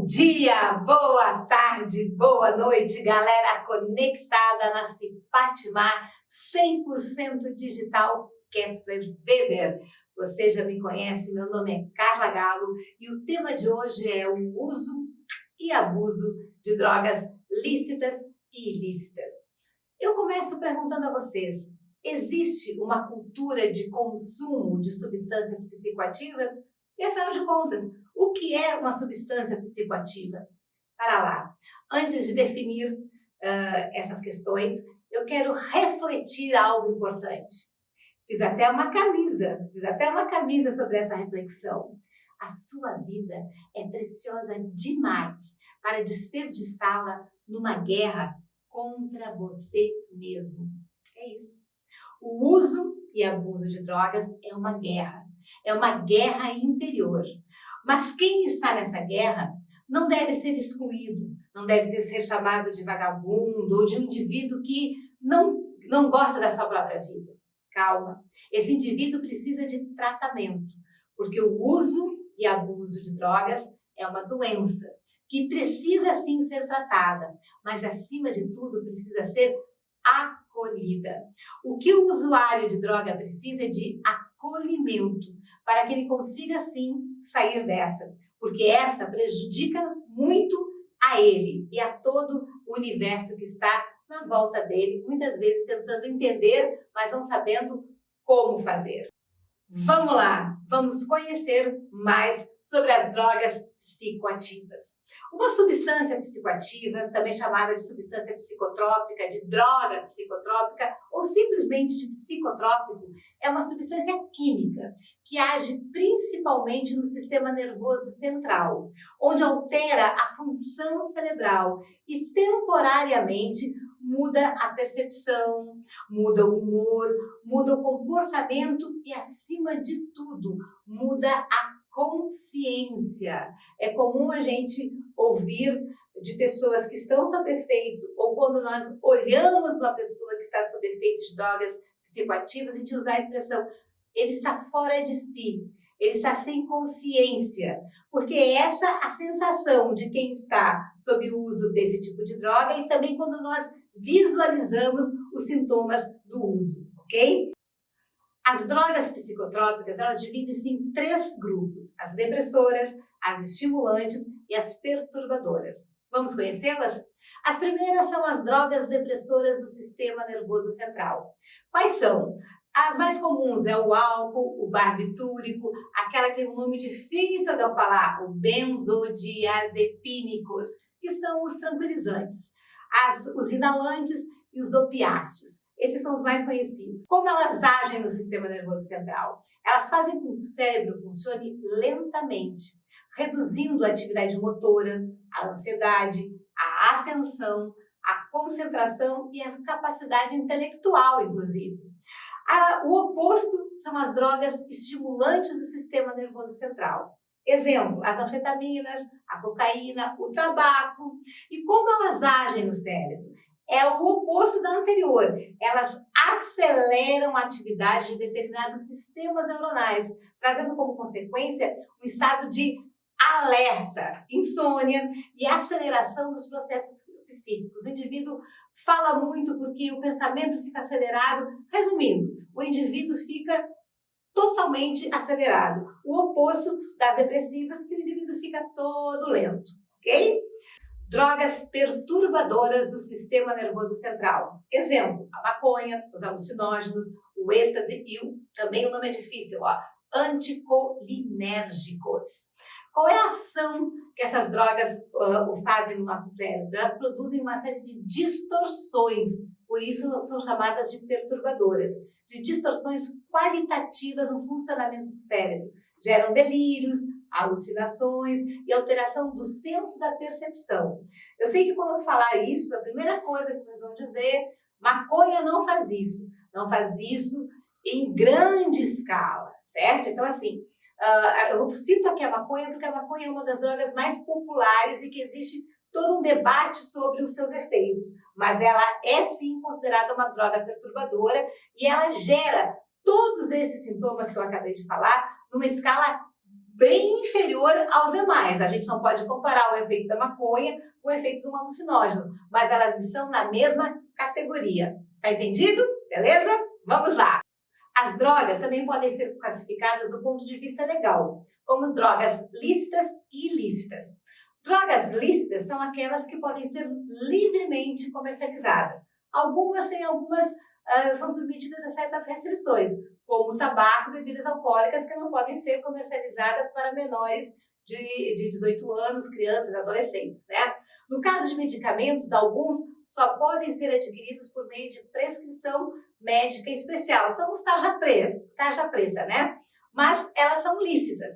dia, boa tarde, boa noite, galera conectada na Cipatimar 100% digital Kepler Weber. Você já me conhece, meu nome é Carla Galo e o tema de hoje é o uso e abuso de drogas lícitas e ilícitas. Eu começo perguntando a vocês, existe uma cultura de consumo de substâncias psicoativas? E afinal de contas, o que é uma substância psicoativa? Para lá, antes de definir essas questões, eu quero refletir algo importante. Fiz até uma camisa sobre essa reflexão. A sua vida é preciosa demais para desperdiçá-la numa guerra contra você mesmo. É isso. O uso e abuso de drogas é uma guerra interior. Mas quem está nessa guerra não deve ser excluído, não deve ser chamado de vagabundo ou de um indivíduo que não gosta da sua própria vida. Calma, esse indivíduo precisa de tratamento, porque o uso e abuso de drogas é uma doença que precisa sim ser tratada, mas acima de tudo precisa ser acolhida. O que o usuário de droga precisa é de acolhimento, para que ele consiga sim sair dessa, porque essa prejudica muito a ele e a todo o universo que está na volta dele, muitas vezes tentando entender, mas não sabendo como fazer. Vamos lá, vamos conhecer mais sobre as drogas psicoativas. Uma substância psicoativa, também chamada de substância psicotrópica, de droga psicotrópica ou simplesmente de psicotrópico, é uma substância química que age principalmente no sistema nervoso central, onde altera a função cerebral e temporariamente muda a percepção, muda o humor, muda o comportamento e, acima de tudo, muda a consciência. É comum a gente ouvir de pessoas que estão sob efeito, ou quando nós olhamos uma pessoa que está sob efeito de drogas psicoativas, a gente usar a expressão, ele está fora de si, ele está sem consciência, porque essa é a sensação de quem está sob o uso desse tipo de droga e também quando nós visualizamos os sintomas do uso, ok? As drogas psicotrópicas, elas dividem-se em 3 grupos, as depressoras, as estimulantes e as perturbadoras. Vamos conhecê-las? As primeiras são as drogas depressoras do sistema nervoso central. Quais são? As mais comuns é o álcool, o barbitúrico, aquela que tem um nome difícil de eu falar, o benzodiazepínicos, que são os tranquilizantes, os inalantes e os opiáceos. Esses são os mais conhecidos. Como elas agem no sistema nervoso central? Elas fazem com que o cérebro funcione lentamente, reduzindo a atividade motora, a ansiedade, a atenção, a concentração e a capacidade intelectual, inclusive. O oposto são as drogas estimulantes do sistema nervoso central. Exemplo, as anfetaminas, a cocaína, o tabaco. E como elas agem no cérebro? É o oposto da anterior. Elas aceleram a atividade de determinados sistemas neuronais, trazendo como consequência um estado de alerta, insônia e aceleração dos processos psíquicos. O indivíduo fala muito porque o pensamento fica acelerado. Resumindo, o indivíduo fica totalmente acelerado. O oposto das depressivas, que o indivíduo fica todo lento, ok? Drogas perturbadoras do sistema nervoso central. Exemplo, a maconha, os alucinógenos, o êxtase e também o nome é difícil, anticolinérgicos. Qual é a ação que essas drogas fazem no nosso cérebro? Elas produzem uma série de distorções, por isso são chamadas de perturbadoras, de distorções qualitativas no funcionamento do cérebro. Geram delírios, alucinações e alteração do senso da percepção. Eu sei que quando eu falar isso, a primeira coisa que vocês vão dizer, maconha não faz isso em grande escala, certo? Então assim, eu cito aqui a maconha porque a maconha é uma das drogas mais populares e que existe todo um debate sobre os seus efeitos, mas ela é sim considerada uma droga perturbadora e ela gera todos esses sintomas que eu acabei de falar numa escala bem inferior aos demais. A gente não pode comparar o efeito da maconha com o efeito de um alucinógeno, mas elas estão na mesma categoria. Tá entendido? Beleza? Vamos lá! As drogas também podem ser classificadas do ponto de vista legal, como drogas lícitas e ilícitas. Drogas lícitas são aquelas que podem ser livremente comercializadas. Algumas são submetidas a certas restrições, como tabaco e bebidas alcoólicas que não podem ser comercializadas para menores de 18 anos, crianças e adolescentes, né? No caso de medicamentos, alguns só podem ser adquiridos por meio de prescrição médica especial. São os tarja preta, né? Mas elas são lícitas.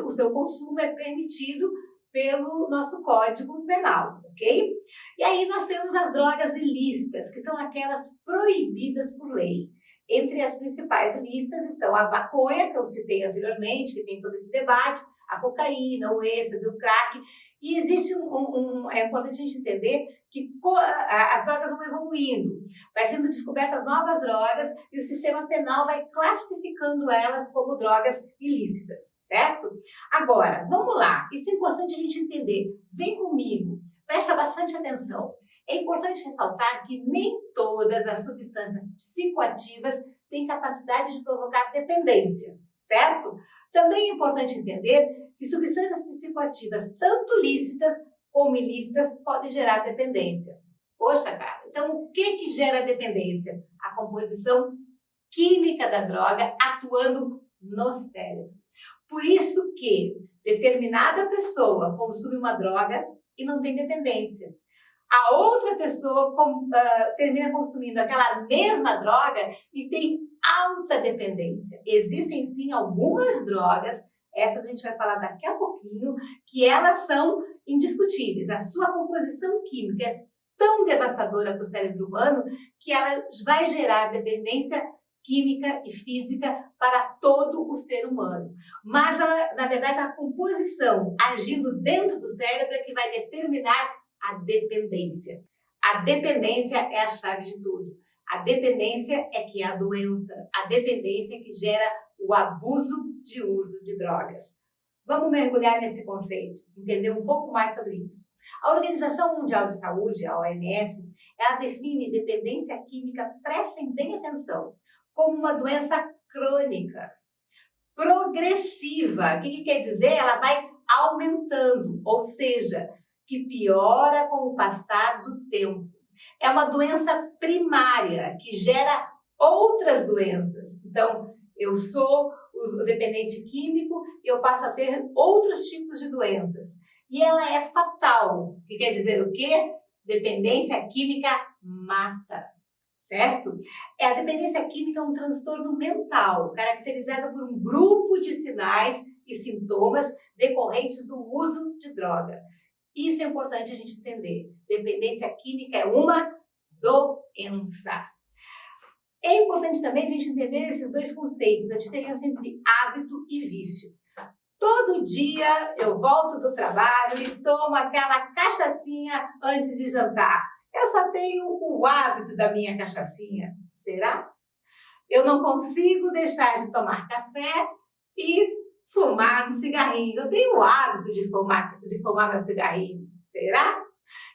O seu consumo é permitido pelo nosso Código Penal, ok? E aí nós temos as drogas ilícitas, que são aquelas proibidas por lei. Entre as principais ilícitas estão a maconha, que eu citei anteriormente, que tem todo esse debate, a cocaína, o êxtase, o crack. E existe é importante a gente entender que as drogas vão evoluindo, vai sendo descobertas novas drogas e o sistema penal vai classificando elas como drogas ilícitas, certo? Agora, vamos lá, isso é importante a gente entender. Vem comigo, presta bastante atenção. É importante ressaltar que nem todas as substâncias psicoativas têm capacidade de provocar dependência, certo? Também é importante entender que substâncias psicoativas, tanto lícitas como ilícitas, podem gerar dependência. Poxa, cara, então o que gera dependência? A composição química da droga atuando no cérebro. Por isso que determinada pessoa consome uma droga e não tem dependência. A outra pessoa termina consumindo aquela mesma droga e tem alta dependência. Existem sim algumas drogas, essas a gente vai falar daqui a pouquinho, que elas são indiscutíveis. A sua composição química é tão devastadora para o cérebro humano que ela vai gerar dependência química e física para todo o ser humano. Mas, na verdade, a composição agindo dentro do cérebro é que vai determinar a dependência. A dependência é a chave de tudo. A dependência é que é a doença. A dependência é que gera o abuso de uso de drogas. Vamos mergulhar nesse conceito, entender um pouco mais sobre isso. A Organização Mundial de Saúde, a OMS, ela define dependência química, prestem bem atenção, como uma doença crônica, progressiva. O que quer dizer? Ela vai aumentando, ou seja, que piora com o passar do tempo. É uma doença primária que gera outras doenças. Então, eu sou o dependente químico e eu passo a ter outros tipos de doenças. E ela é fatal, que quer dizer o quê? Dependência química mata, certo? A dependência química é um transtorno mental, caracterizado por um grupo de sinais e sintomas decorrentes do uso de droga. Isso é importante a gente entender. Dependência química é uma doença. É importante também a gente entender esses dois conceitos, a diferença entre hábito e vício. Todo dia eu volto do trabalho e tomo aquela cachaçinha antes de jantar. Eu só tenho o hábito da minha cachaçinha. Será? Eu não consigo deixar de tomar café e fumar um cigarrinho. Eu tenho o hábito de fumar meu cigarrinho. Será?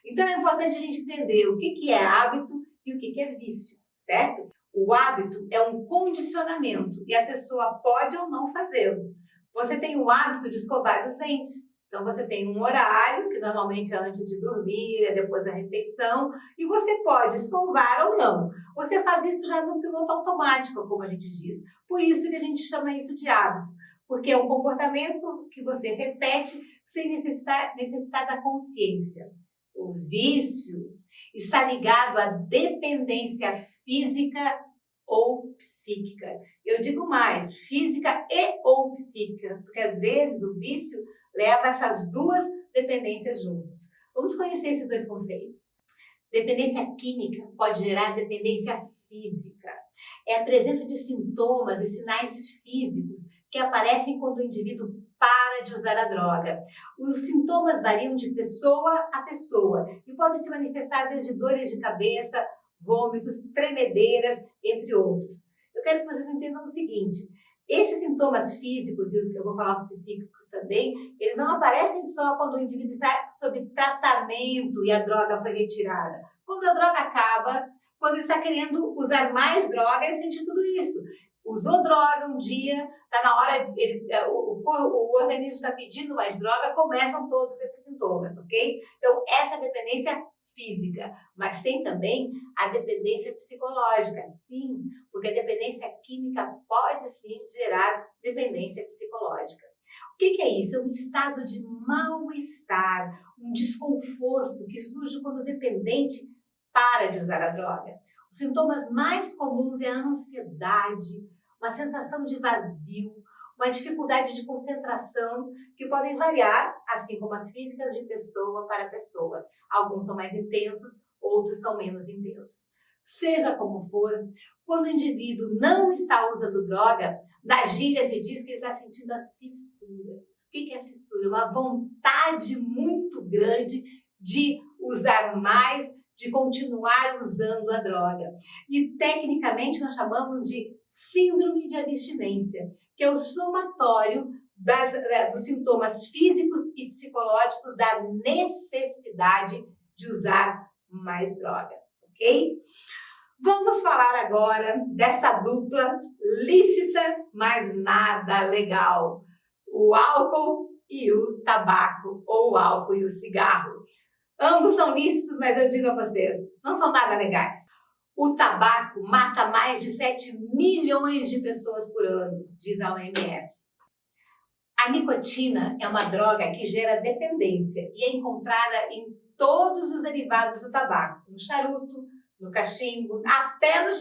Então é importante a gente entender o que é hábito e o que é vício, certo? O hábito é um condicionamento e a pessoa pode ou não fazê-lo. Você tem o hábito de escovar os dentes. Então você tem um horário, que normalmente é antes de dormir, é depois da refeição, e você pode escovar ou não. Você faz isso já no piloto automático, como a gente diz. Por isso que a gente chama isso de hábito. Porque é um comportamento que você repete sem necessitar da consciência. O vício está ligado à dependência física ou psíquica. Eu digo mais, física e ou psíquica, porque às vezes o vício leva essas duas dependências juntas. Vamos conhecer esses dois conceitos. Dependência química pode gerar dependência física. É a presença de sintomas e sinais físicos que aparecem quando o indivíduo para de usar a droga. Os sintomas variam de pessoa a pessoa e podem se manifestar desde dores de cabeça, vômitos, tremedeiras, entre outros. Eu quero que vocês entendam o seguinte, Esses sintomas físicos, e eu vou falar os psíquicos também, eles não aparecem só quando o indivíduo está sob tratamento e a droga foi retirada. Quando a droga acaba, quando ele está querendo usar mais droga, ele sente tudo isso. Usou droga um dia, está na hora, o organismo está pedindo mais droga, começam todos esses sintomas, ok? Então, essa é a dependência física, mas tem também a dependência psicológica, sim, porque a dependência química pode sim gerar dependência psicológica. O que é isso? É um estado de mal-estar, um desconforto que surge quando o dependente para de usar a droga. Os sintomas mais comuns é a ansiedade, uma sensação de vazio, uma dificuldade de concentração que podem variar, assim como as físicas, de pessoa para pessoa. Alguns são mais intensos, outros são menos intensos. Seja como for, quando o indivíduo não está usando droga, na gíria se diz que ele está sentindo a fissura. O que é fissura? Uma vontade muito grande de usar mais, de continuar usando a droga. E tecnicamente nós chamamos de síndrome de abstinência, que é o somatório dos sintomas físicos e psicológicos da necessidade de usar mais droga, ok? Vamos falar agora dessa dupla lícita, mas nada legal. O álcool e o tabaco, ou o álcool e o cigarro. Ambos são lícitos, mas eu digo a vocês, não são nada legais. O tabaco mata mais de 7 milhões de pessoas por ano, diz a OMS. A nicotina é uma droga que gera dependência e é encontrada em todos os derivados do tabaco, no charuto, no cachimbo, até no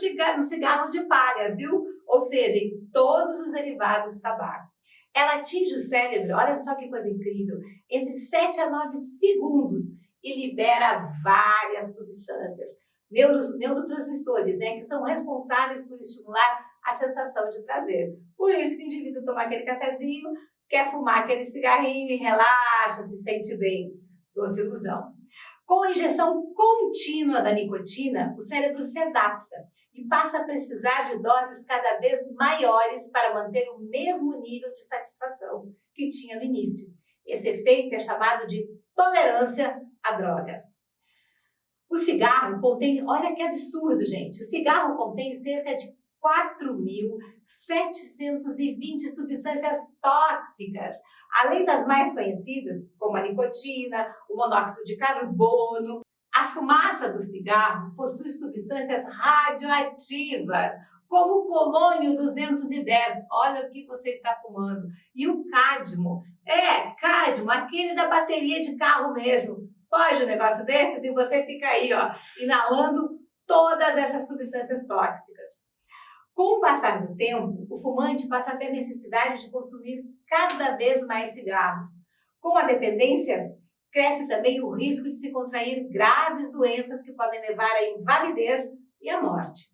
cigarro de palha, viu? Ou seja, em todos os derivados do tabaco. Ela atinge o cérebro, olha só que coisa incrível, entre 7 a 9 segundos e libera várias substâncias, neurotransmissores, né, que são responsáveis por estimular a sensação de prazer. Por isso que o indivíduo toma aquele cafezinho, quer fumar aquele cigarrinho e relaxa, se sente bem. Doce ilusão. Com a injeção contínua da nicotina, o cérebro se adapta e passa a precisar de doses cada vez maiores para manter o mesmo nível de satisfação que tinha no início. Esse efeito é chamado de tolerância à droga. O cigarro contém, olha que absurdo, gente, o cigarro contém cerca de 4.720 substâncias tóxicas, além das mais conhecidas, como a nicotina, o monóxido de carbono. A fumaça do cigarro possui substâncias radioativas, como o polônio 210, olha o que você está fumando, e o cádmio, cádmio, aquele da bateria de carro mesmo. Pode um negócio desses e você fica aí, ó, inalando todas essas substâncias tóxicas. Com o passar do tempo, o fumante passa a ter necessidade de consumir cada vez mais cigarros. Com a dependência, cresce também o risco de se contrair graves doenças que podem levar à invalidez e à morte.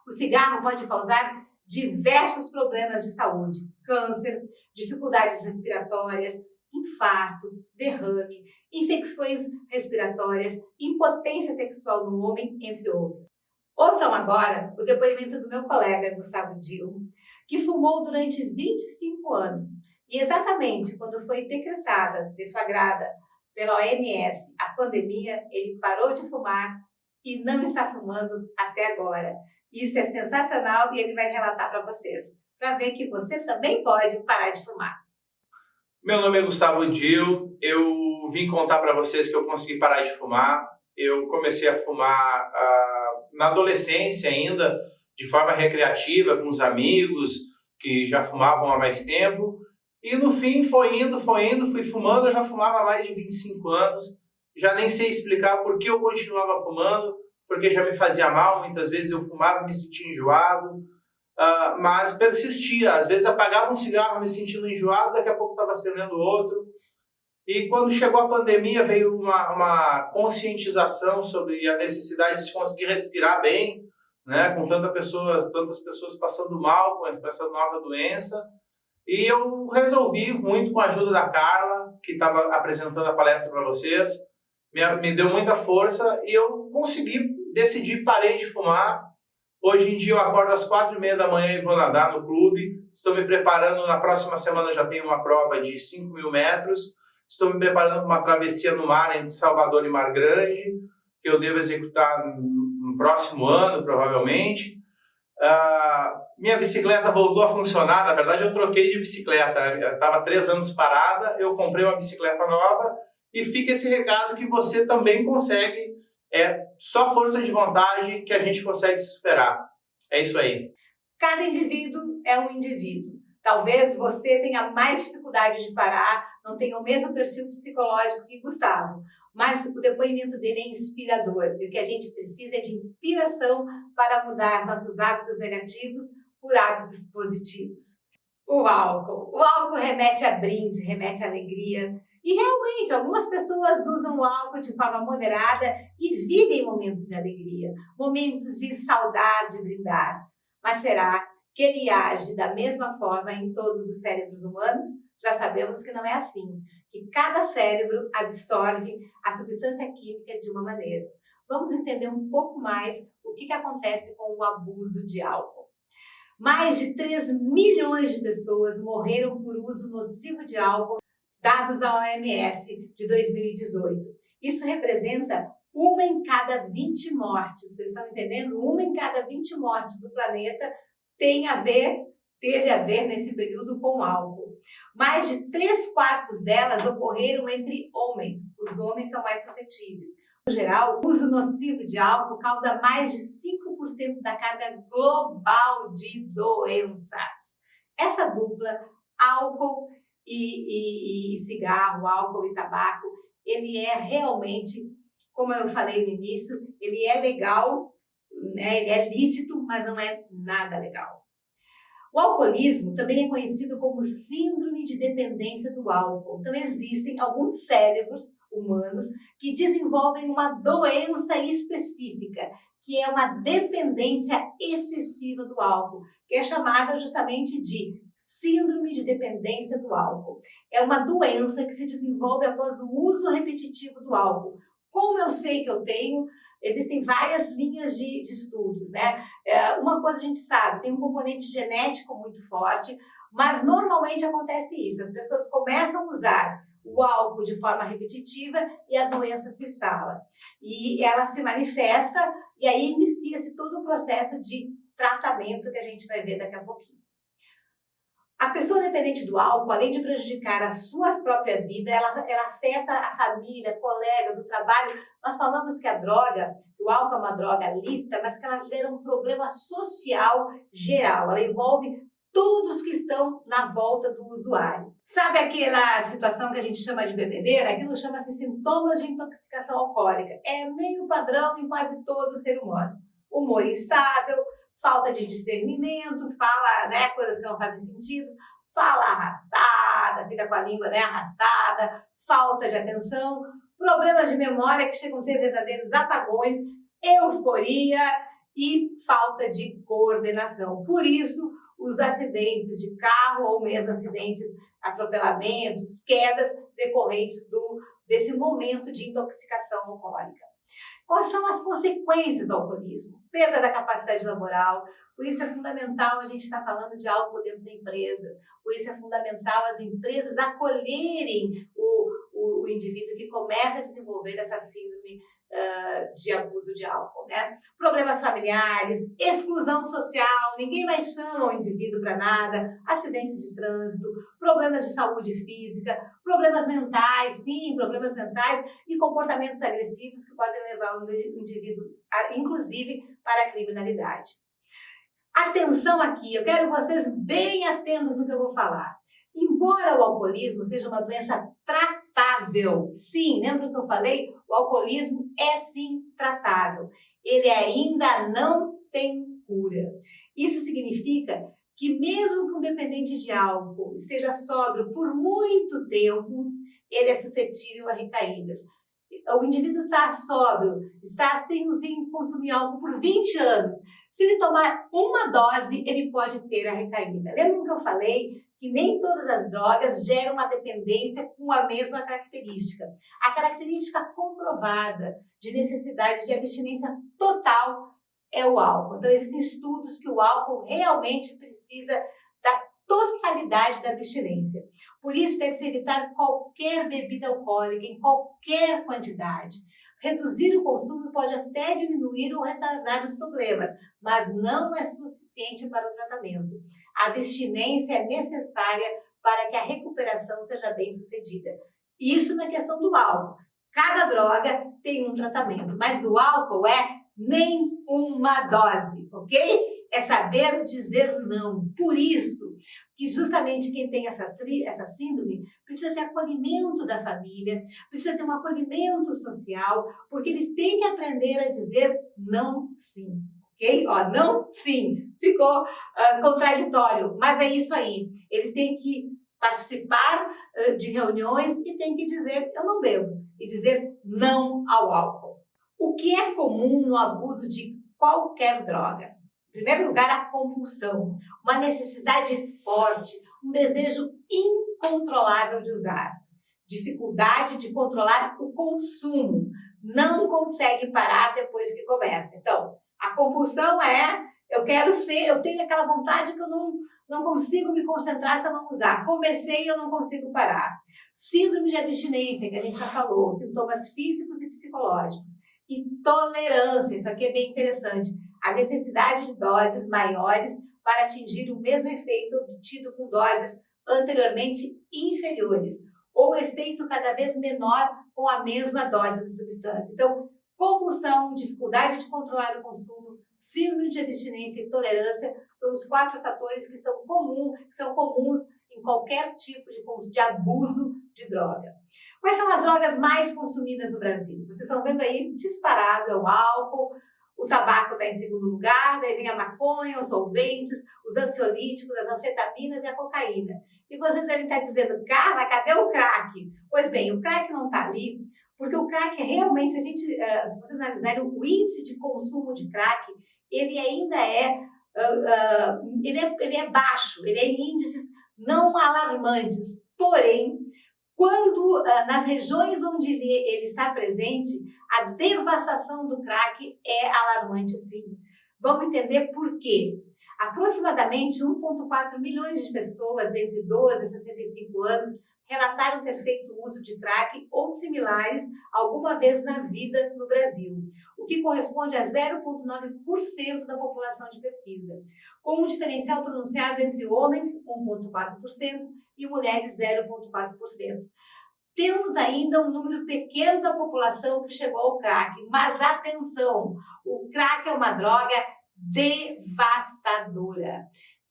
O cigarro pode causar diversos problemas de saúde, câncer, dificuldades respiratórias, infarto, derrame, infecções respiratórias, impotência sexual no homem, entre outras. Ouçam agora o depoimento do meu colega Gustavo Dil, que fumou durante 25 anos e exatamente quando foi deflagrada pela OMS a pandemia, ele parou de fumar e não está fumando até agora. Isso é sensacional e ele vai relatar para vocês, para ver que você também pode parar de fumar. Meu nome é Gustavo Dil, eu vim contar para vocês que eu consegui parar de fumar. Eu comecei a fumar na adolescência ainda, de forma recreativa, com os amigos que já fumavam há mais tempo. E no fim foi indo, fui fumando, eu já fumava há mais de 25 anos. Já nem sei explicar por que eu continuava fumando, porque já me fazia mal, muitas vezes eu fumava e me sentia enjoado. Mas persistia, às vezes apagava um cigarro me sentindo enjoado, daqui a pouco estava acendendo outro. E quando chegou a pandemia veio uma conscientização sobre a necessidade de se conseguir respirar bem, né, com tantas pessoas passando mal com essa nova doença. E eu resolvi, muito com a ajuda da Carla, que estava apresentando a palestra para vocês, me deu muita força e eu decidi, parei de fumar. Hoje em dia eu acordo às 4h30 da manhã e vou nadar no clube. Estou me preparando, na próxima semana já tenho uma prova de 5.000 metros. Estou me preparando para uma travessia no mar entre Salvador e Mar Grande, que eu devo executar no próximo ano, provavelmente. Minha bicicleta voltou a funcionar. Na verdade, eu troquei de bicicleta. Eu estava 3 anos parada, eu comprei uma bicicleta nova e fica esse recado que você também consegue. É só força de vontade que a gente consegue se superar. É isso aí. Cada indivíduo é um indivíduo. Talvez você tenha mais dificuldade de parar, não tenha o mesmo perfil psicológico que Gustavo, mas o depoimento dele é inspirador. E o que a gente precisa é de inspiração para mudar nossos hábitos negativos por hábitos positivos. O álcool remete a brinde, remete a alegria. E realmente, algumas pessoas usam o álcool de forma moderada e vivem momentos de alegria, momentos de saudar, de brindar. Mas será que ele age da mesma forma em todos os cérebros humanos? Já sabemos que não é assim, que cada cérebro absorve a substância química de uma maneira. Vamos entender um pouco mais o que acontece com o abuso de álcool. Mais de 3 milhões de pessoas morreram por uso nocivo de álcool, dados da OMS de 2018. Isso representa 1 em cada 20 mortes. Vocês estão entendendo? 1 em cada 20 mortes do planeta teve a ver nesse período com álcool. Mais de 3/4 delas ocorreram entre homens. Os homens são mais suscetíveis. No geral, o uso nocivo de álcool causa mais de 5% da carga global de doenças. Essa dupla, álcool e cigarro, álcool e tabaco, ele é realmente, como eu falei no início, ele é legal, né? Ele é lícito, mas não é nada legal. O alcoolismo também é conhecido como síndrome de dependência do álcool. Então existem alguns cérebros humanos que desenvolvem uma doença específica, que é uma dependência excessiva do álcool, que é chamada justamente de síndrome de dependência do álcool. É uma doença que se desenvolve após o uso repetitivo do álcool. Como eu sei que eu tenho? Existem várias linhas de estudos, né? Uma coisa a gente sabe, tem um componente genético muito forte, mas normalmente acontece isso. As pessoas começam a usar o álcool de forma repetitiva e a doença se instala. E ela se manifesta e aí inicia-se todo o processo de tratamento que a gente vai ver daqui a pouquinho. A pessoa dependente do álcool, além de prejudicar a sua própria vida, ela afeta a família, colegas, o trabalho. Nós falamos que o álcool é uma droga lícita, mas que ela gera um problema social geral. Ela envolve todos que estão na volta do usuário. Sabe aquela situação que a gente chama de bebedeira? Aquilo chama-se sintomas de intoxicação alcoólica. É meio padrão em quase todo ser humano. Humor instável, falta de discernimento, fala, né, coisas que não fazem sentido, fala arrastada, fica com a língua, né, arrastada, falta de atenção, problemas de memória que chegam a ter verdadeiros apagões, euforia e falta de coordenação. Por isso, os acidentes de carro ou mesmo acidentes, atropelamentos, quedas decorrentes desse momento de intoxicação alcoólica. Quais são as consequências do alcoolismo? Perda da capacidade laboral, por isso é fundamental a gente estar falando de álcool dentro da empresa, por isso é fundamental as empresas acolherem o indivíduo que começa a desenvolver essa síndrome de abuso de álcool, né? Problemas familiares, exclusão social, ninguém mais chama o indivíduo para nada, acidentes de trânsito, problemas de saúde física, problemas mentais, sim, problemas mentais e comportamentos agressivos que podem levar o indivíduo, inclusive, para a criminalidade. Atenção aqui, eu quero vocês bem atentos no que eu vou falar. Embora o alcoolismo seja uma doença tratável, sim, lembra do que eu falei? O alcoolismo é sim tratável. Ele ainda não tem cura. Isso significa que mesmo que um dependente de álcool esteja sóbrio por muito tempo, ele é suscetível a recaídas. O indivíduo está sóbrio, está sem consumir álcool por 20 anos. Se ele tomar uma dose, ele pode ter a recaída. Lembra que eu falei que nem todas as drogas geram uma dependência com a mesma característica. A característica comprovada de necessidade de abstinência total é o álcool. Então, existem estudos que o álcool realmente precisa da totalidade da abstinência. Por isso, deve-se evitar qualquer bebida alcoólica em qualquer quantidade. Reduzir o consumo pode até diminuir ou retardar os problemas, mas não é suficiente para o tratamento. A abstinência é necessária para que a recuperação seja bem sucedida. Isso na questão do álcool. Cada droga tem um tratamento, mas o álcool é nem uma dose, ok? É saber dizer não. Por isso que justamente quem tem essa síndrome precisa ter acolhimento da família, precisa ter um acolhimento social, porque ele tem que aprender a dizer não sim, ok? Ó, não sim, ficou contraditório, mas é isso aí. Ele tem que participar de reuniões e tem que dizer eu não bebo e dizer não ao álcool. O que é comum no abuso de qualquer droga? Em primeiro lugar, a compulsão, uma necessidade forte, um desejo incontrolável de usar, dificuldade de controlar o consumo, não consegue parar depois que começa. Então, a compulsão é, eu tenho aquela vontade que eu não consigo me concentrar se eu não usar. Comecei e eu não consigo parar. Síndrome de abstinência, que a gente já falou, sintomas físicos e psicológicos. E tolerância, isso aqui é bem interessante, a necessidade de doses maiores para atingir o mesmo efeito obtido com doses anteriormente inferiores, ou efeito cada vez menor com a mesma dose de substância. Então, compulsão, dificuldade de controlar o consumo, síndrome de abstinência e tolerância são os 4 fatores que são comuns em qualquer tipo de abuso de droga. Quais são as drogas mais consumidas no Brasil? Vocês estão vendo aí, disparado é o álcool, o tabaco está em segundo lugar, daí vem a maconha, os solventes, os ansiolíticos, as anfetaminas e a cocaína. E vocês devem estar dizendo, cara, cadê o crack? Pois bem, o crack não está ali, porque o crack realmente, se vocês analisarem o índice de consumo de crack, ele ainda ele é baixo, ele é em índices não alarmantes, porém, quando nas regiões onde ele está presente, a devastação do crack é alarmante sim. Vamos entender por quê. Aproximadamente 1,4 milhões de pessoas entre 12 e 65 anos relataram ter feito uso de crack ou similares alguma vez na vida no Brasil, o que corresponde a 0,9% da população de pesquisa, com um diferencial pronunciado entre homens, 1,4%, e mulheres, 0,4%. Temos ainda um número pequeno da população que chegou ao crack, mas atenção, o crack é uma droga devastadora.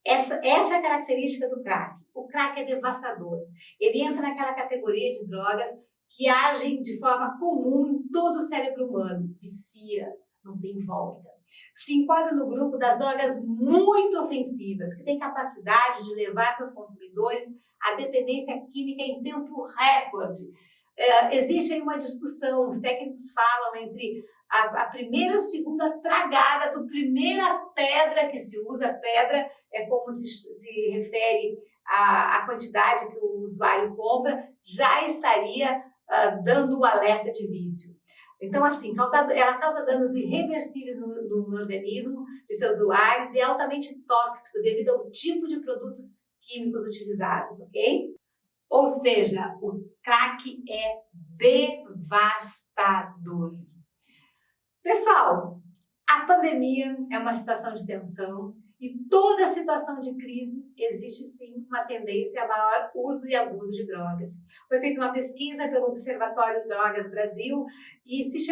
Essa é a característica do crack. O crack é devastador. Ele entra naquela categoria de drogas que agem de forma comum em todo o cérebro humano. Vicia, não tem volta. Se enquadra no grupo das drogas muito ofensivas, que tem capacidade de levar seus consumidores à dependência química em tempo recorde. Existe aí uma discussão, os técnicos falam entre a primeira ou segunda tragada do primeira pedra que se usa. Pedra é como se refere à quantidade que o usuário compra, já estaria dando o alerta de vício. Então, assim, ela causa danos irreversíveis no organismo de seus usuários e é altamente tóxico devido ao tipo de produtos químicos utilizados, ok? Ou seja, o crack é devastador. Pessoal, a pandemia é uma situação de tensão e toda situação de crise existe sim uma tendência a maior uso e abuso de drogas. Foi feita uma pesquisa pelo Observatório Drogas Brasil e se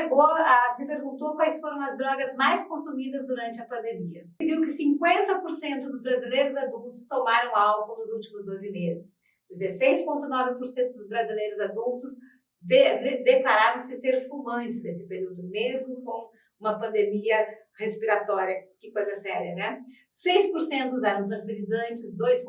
perguntou quais foram as drogas mais consumidas durante a pandemia. Se viu que 50% dos brasileiros adultos tomaram álcool nos últimos 12 meses. 16,9% dos brasileiros adultos declararam-se ser fumantes nesse período, mesmo com uma pandemia respiratória. Que coisa séria, né? 6% usaram tranquilizantes, 2,5%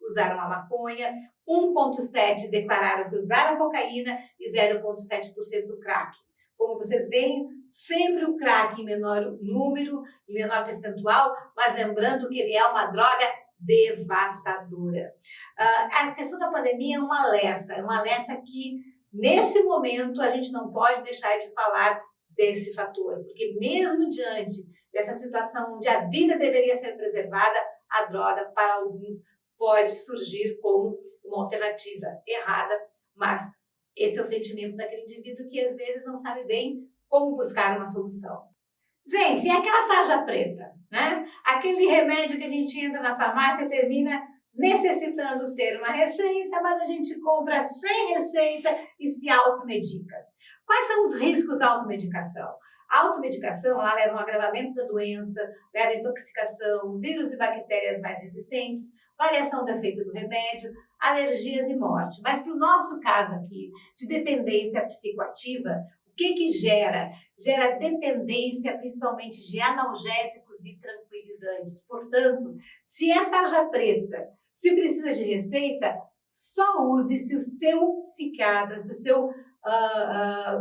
usaram a maconha, 1,7% declararam que usaram cocaína e 0,7% o crack. Como vocês veem, sempre o crack em menor número, em menor percentual, mas lembrando que ele é uma droga devastadora. A questão da pandemia é um alerta que, nesse momento, a gente não pode deixar de falar desse fator, porque mesmo diante dessa situação onde a vida deveria ser preservada, a droga, para alguns, pode surgir como uma alternativa errada, mas esse é o sentimento daquele indivíduo que às vezes não sabe bem como buscar uma solução. Gente, e aquela tarja preta, né? Aquele remédio que a gente entra na farmácia e termina necessitando ter uma receita, mas a gente compra sem receita e se automedica. Quais são os riscos da automedicação? A automedicação ela leva a um agravamento da doença, leva a intoxicação, vírus e bactérias mais resistentes, variação do efeito do remédio, alergias e morte. Mas para o nosso caso aqui, de dependência psicoativa, o que gera? Gera dependência principalmente de analgésicos e tranquilizantes. Portanto, se é tarja preta, se precisa de receita, só use se o seu psiquiatra, se o seu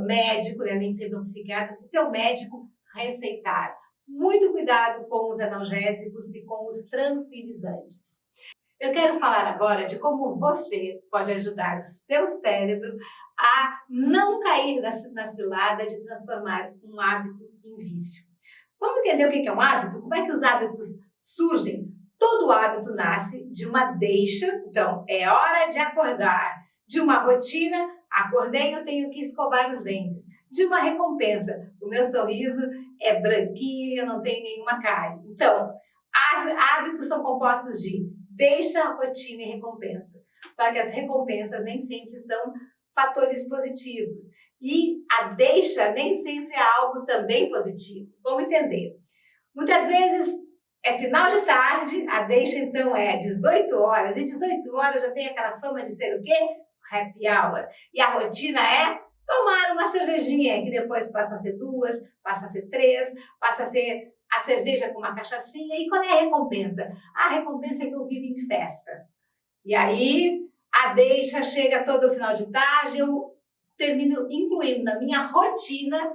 médico, né, nem sempre um psiquiatra, se seu médico receitar. Muito cuidado com os analgésicos e com os tranquilizantes. Eu quero falar agora de como você pode ajudar o seu cérebro a não cair na cilada de transformar um hábito em vício. Vamos entender o que é um hábito? Como é que os hábitos surgem? Todo hábito nasce de uma deixa, então é hora de acordar, de uma rotina, acordei, eu tenho que escovar os dentes, de uma recompensa, o meu sorriso é branquinho, eu não tenho nenhuma cárie. Então, hábitos são compostos de deixa, rotina e recompensa. Só que as recompensas nem sempre são fatores positivos. E a deixa nem sempre é algo também positivo. Vamos entender. Muitas vezes é final de tarde, a deixa então é 18 horas, e 18 horas já tem aquela fama de ser o quê? Happy hour. E a rotina é tomar uma cervejinha, que depois passa a ser 2, passa a ser 3, passa a ser a cerveja com uma cachaçinha. E qual é a recompensa? A recompensa é que eu vivo em festa. E aí, a deixa chega todo final de tarde, eu termino incluindo na minha rotina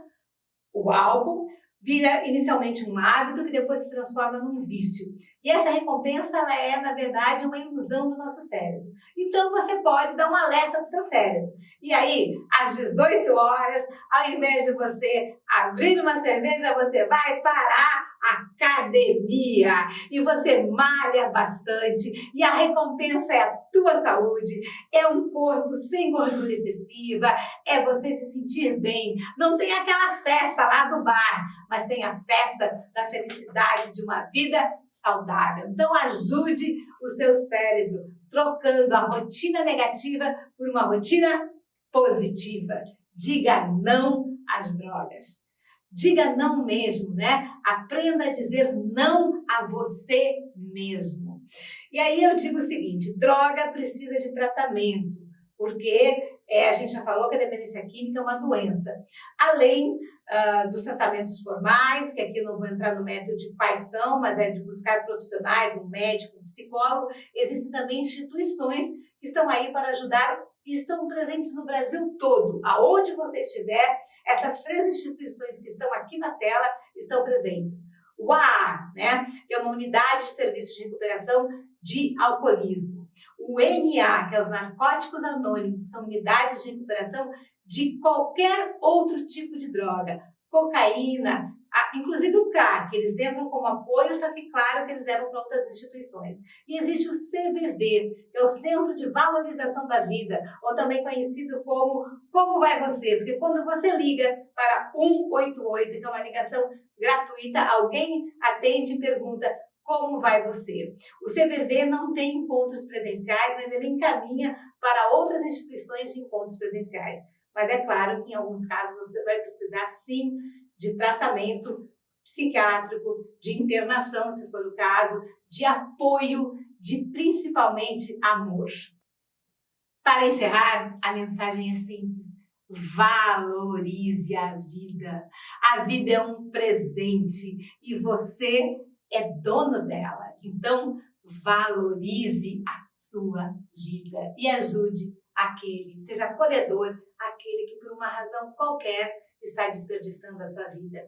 o álcool, vira inicialmente um hábito que depois se transforma num vício. E essa recompensa, ela é, na verdade, uma ilusão do nosso cérebro. Então, você pode dar um alerta para o seu cérebro. E aí, às 18 horas, ao invés de você abrir uma cerveja, você vai parar a academia e você malha bastante e a recompensa é a tua saúde, é um corpo sem gordura excessiva, é você se sentir bem. Não tem aquela festa lá do bar, mas tem a festa da felicidade de uma vida saudável. Então ajude o seu cérebro trocando a rotina negativa por uma rotina positiva. Diga não às drogas. Diga não mesmo, né? Aprenda a dizer não a você mesmo. E aí eu digo o seguinte, droga precisa de tratamento, porque a gente já falou que a dependência química é uma doença. Além dos tratamentos formais, que aqui eu não vou entrar no método de quais são, mas é de buscar profissionais, um médico, um psicólogo, existem também instituições que estão aí para ajudar e estão presentes no Brasil todo. Aonde você estiver, essas 3 instituições que estão aqui na tela estão presentes. O AA, né, que é uma unidade de serviços de recuperação de alcoolismo. O NA, que é os Narcóticos Anônimos, que são unidades de recuperação de qualquer outro tipo de droga. Cocaína, inclusive o crack, eles entram como apoio, só que claro que eles levam para outras instituições. E existe o CVV, que é o Centro de Valorização da Vida, ou também conhecido como Como Vai Você? Porque quando você liga para 188, que é uma ligação gratuita, alguém atende e pergunta como vai você. O CVV não tem encontros presenciais, mas ele encaminha para outras instituições de encontros presenciais. Mas é claro que em alguns casos você vai precisar sim de tratamento psiquiátrico, de internação, se for o caso, de apoio, de principalmente amor. Para encerrar, a mensagem é simples. Valorize a vida. A vida é um presente e você é dono dela. Então, valorize a sua vida e ajude aquele, seja acolhedor, aquele que por uma razão qualquer está desperdiçando a sua vida.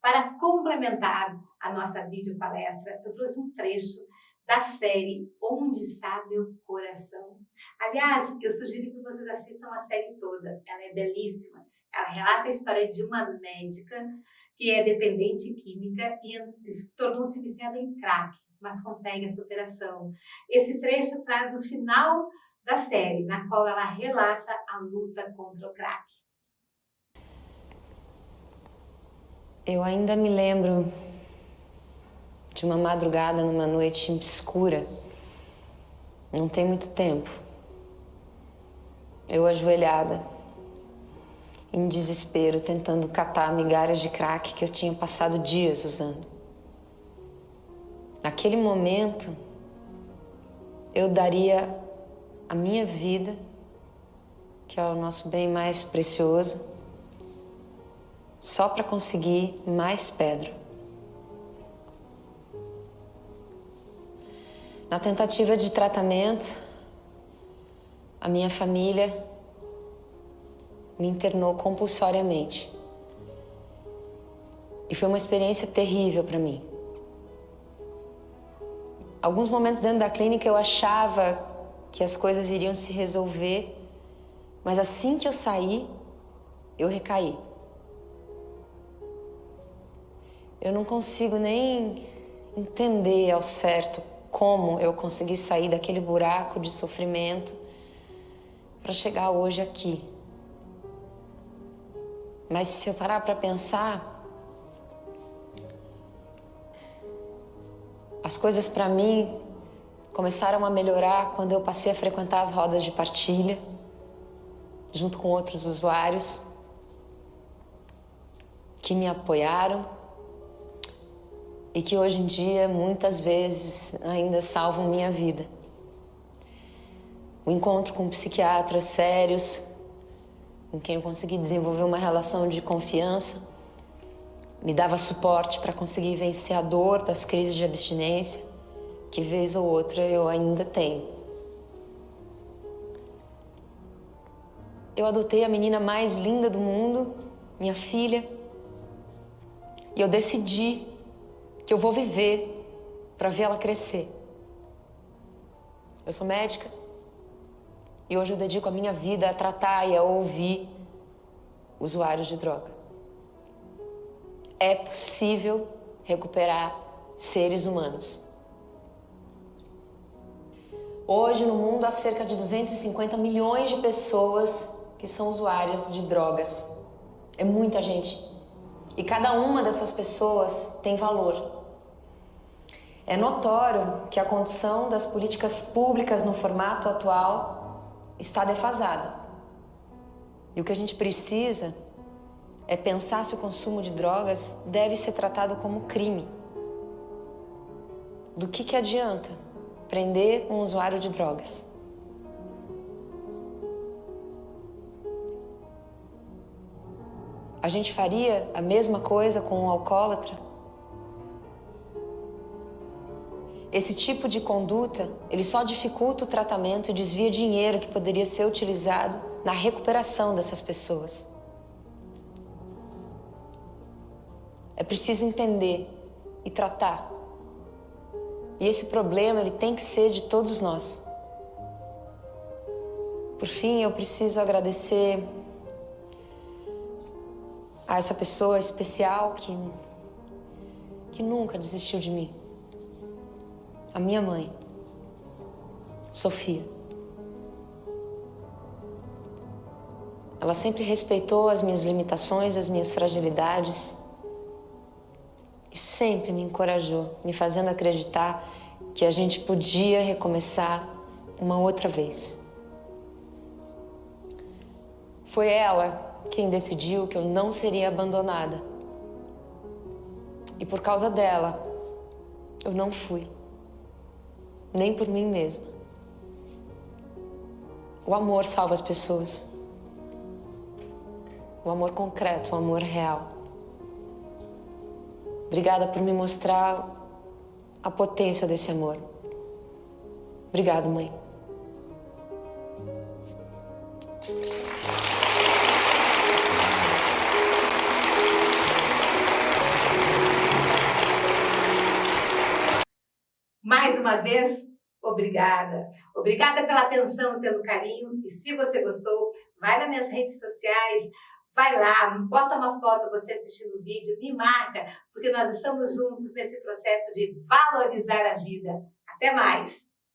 Para complementar a nossa videopalestra, eu trouxe um trecho da série Onde Está Meu Coração. Aliás, eu sugiro que vocês assistam a série toda, ela é belíssima. Ela relata a história de uma médica que é dependente química e tornou-se viciada em crack, mas consegue a superação. Esse trecho traz o final da série, na qual ela relata a luta contra o crack. Eu ainda me lembro de uma madrugada numa noite escura. Não tem muito tempo. Eu ajoelhada, em desespero, tentando catar migalhas de crack que eu tinha passado dias usando. Naquele momento, eu daria a minha vida, que é o nosso bem mais precioso, só para conseguir mais pedra. Na tentativa de tratamento, a minha família me internou compulsoriamente. E foi uma experiência terrível para mim. Alguns momentos dentro da clínica eu achava que as coisas iriam se resolver, mas assim que eu saí, eu recaí. Eu não consigo nem entender ao certo como eu consegui sair daquele buraco de sofrimento para chegar hoje aqui. Mas se eu parar para pensar, as coisas para mim começaram a melhorar quando eu passei a frequentar as rodas de partilha, junto com outros usuários que me apoiaram e que hoje em dia, muitas vezes, ainda salvam minha vida. O encontro com psiquiatras sérios, com quem eu consegui desenvolver uma relação de confiança, me dava suporte para conseguir vencer a dor das crises de abstinência, que vez ou outra eu ainda tenho. Eu adotei a menina mais linda do mundo, minha filha, e eu decidi que eu vou viver para ver ela crescer. Eu sou médica e hoje eu dedico a minha vida a tratar e a ouvir usuários de droga. É possível recuperar seres humanos. Hoje no mundo há cerca de 250 milhões de pessoas que são usuárias de drogas. É muita gente. E cada uma dessas pessoas tem valor. É notório que a condução das políticas públicas no formato atual está defasada. E o que a gente precisa é pensar se o consumo de drogas deve ser tratado como crime. Do que adianta prender um usuário de drogas? A gente faria a mesma coisa com um alcoólatra? Esse tipo de conduta, ele só dificulta o tratamento e desvia dinheiro que poderia ser utilizado na recuperação dessas pessoas. É preciso entender e tratar. E esse problema, ele tem que ser de todos nós. Por fim, eu preciso agradecer a essa pessoa especial que nunca desistiu de mim. A minha mãe, Sofia. Ela sempre respeitou as minhas limitações, as minhas fragilidades e sempre me encorajou, me fazendo acreditar que a gente podia recomeçar uma outra vez. Foi ela quem decidiu que eu não seria abandonada. E por causa dela, eu não fui. Nem por mim mesma. O amor salva as pessoas. O amor concreto, o amor real. Obrigada por me mostrar a potência desse amor. Obrigada, mãe. Mais uma vez, obrigada. Obrigada pela atenção e pelo carinho. E se você gostou, vai nas minhas redes sociais, Vai lá, posta uma foto você assistindo o vídeo, me marca, porque nós estamos juntos nesse processo de valorizar a vida. Até mais!